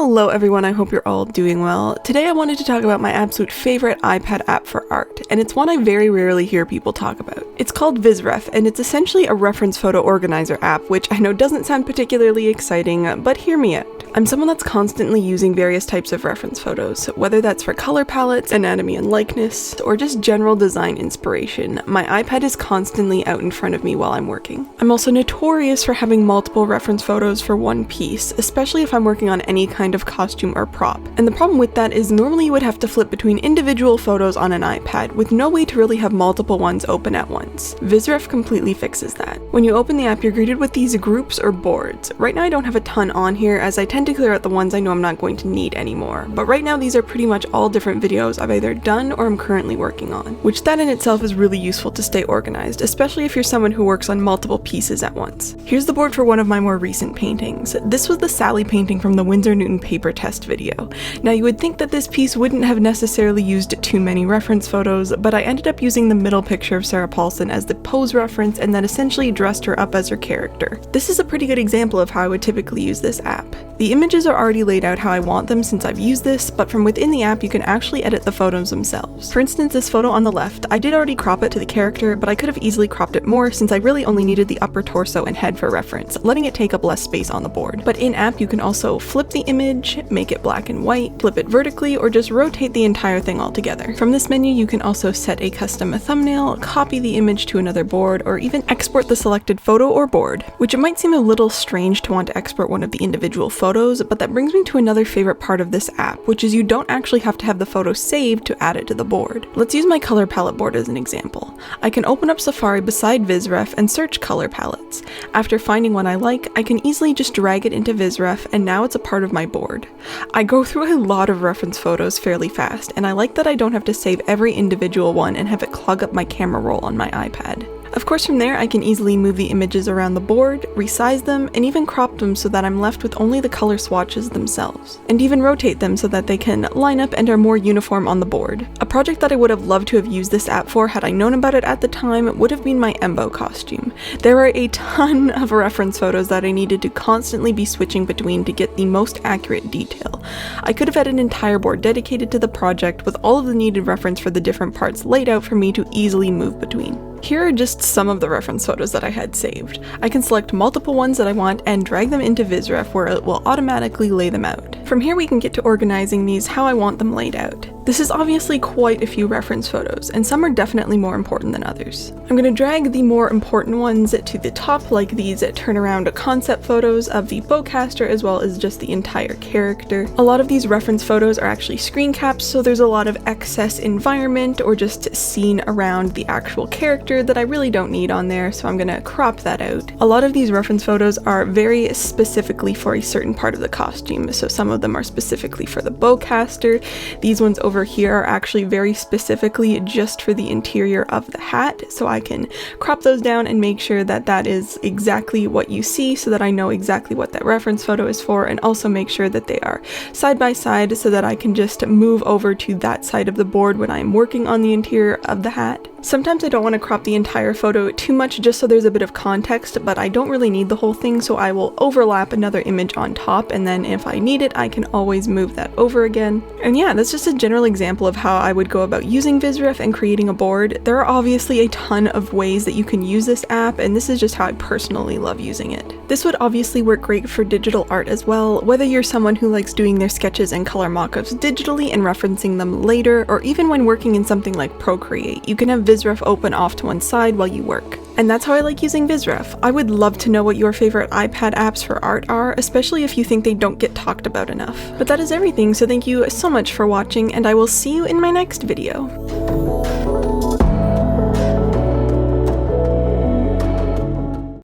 Hello everyone, I hope you're all doing well. Today I wanted to talk about my absolute favorite iPad app for art, and it's one I very rarely hear people talk about. It's called Vizref, and it's essentially a reference photo organizer app, which I know doesn't sound particularly exciting, but hear me out. I'm someone that's constantly using various types of reference photos, whether that's for color palettes, anatomy and likeness, or just general design inspiration. My iPad is constantly out in front of me while I'm working. I'm also notorious for having multiple reference photos for one piece, especially if I'm working on any kind of costume or prop. And the problem with that is normally you would have to flip between individual photos on an iPad, with no way to really have multiple ones open at once. Vizref completely fixes that. When you open the app, you're greeted with these groups or boards. Right now I don't have a ton on here, as I tend to clear out the ones I know I'm not going to need anymore, but right now these are pretty much all different videos I've either done or I'm currently working on, which that in itself is really useful to stay organized, especially if you're someone who works on multiple pieces at once. Here's the board for one of my more recent paintings. This was the Sally painting from the Winsor Newton paper test video. Now you would think that this piece wouldn't have necessarily used too many reference photos, but I ended up using the middle picture of Sarah Paulson as the pose reference and then essentially dressed her up as her character. This is a pretty good example of how I would typically use this app. The images are already laid out how I want them since I've used this, but from within the app you can actually edit the photos themselves. For instance, this photo on the left, I did already crop it to the character, but I could have easily cropped it more since I really only needed the upper torso and head for reference, letting it take up less space on the board. But in app you can also flip the image, make it black and white, flip it vertically, or just rotate the entire thing altogether. From this menu you can also set a custom thumbnail, copy the image to another board, or even export the selected photo or board, which it might seem a little strange to want to export one of the individual photos, but that brings me to another favorite part of this app, which is you don't actually have to have the photo saved to add it to the board. Let's use my color palette board as an example. I can open up Safari beside Vizref and search color palettes. After finding one I like, I can easily just drag it into Vizref and now it's a part of my board. I go through a lot of reference photos fairly fast, and I like that I don't have to save every individual one and have it clog up my camera roll on my iPad. Of course, from there I can easily move the images around the board, resize them, and even crop them so that I'm left with only the color swatches themselves, and even rotate them so that they can line up and are more uniform on the board. A project that I would have loved to have used this app for had I known about it at the time would have been my Embo costume. There are a ton of reference photos that I needed to constantly be switching between to get the most accurate detail. I could have had an entire board dedicated to the project with all of the needed reference for the different parts laid out for me to easily move between. Here are just some of the reference photos that I had saved. I can select multiple ones that I want and drag them into Vizref where it will automatically lay them out. From here we can get to organizing these how I want them laid out. This is obviously quite a few reference photos, and some are definitely more important than others. I'm going to drag the more important ones to the top, like these turnaround concept photos of the bowcaster as well as just the entire character. A lot of these reference photos are actually screen caps, so there's a lot of excess environment or just scene around the actual character that I really don't need on there, so I'm going to crop that out. A lot of these reference photos are very specifically for a certain part of the costume, so some of them are specifically for the bowcaster. These ones over here are actually very specifically just for the interior of the hat, so I can crop those down and make sure that that is exactly what you see so that I know exactly what that reference photo is for, and also make sure that they are side by side so that I can just move over to that side of the board when I'm working on the interior of the hat. Sometimes I don't want to crop the entire photo too much just so there's a bit of context, but I don't really need the whole thing, so I will overlap another image on top, and then if I need it I can always move that over again. And yeah, that's just a general example of how I would go about using Vizref and creating a board. There are obviously a ton of ways that you can use this app, and this is just how I personally love using it. This would obviously work great for digital art as well, whether you're someone who likes doing their sketches and color mock-ups digitally and referencing them later, or even when working in something like Procreate. You can have Vizref open off to one side while you work. And that's how I like using Vizref. I would love to know what your favorite iPad apps for art are, especially if you think they don't get talked about enough. But that is everything, so thank you so much for watching, and I will see you in my next video.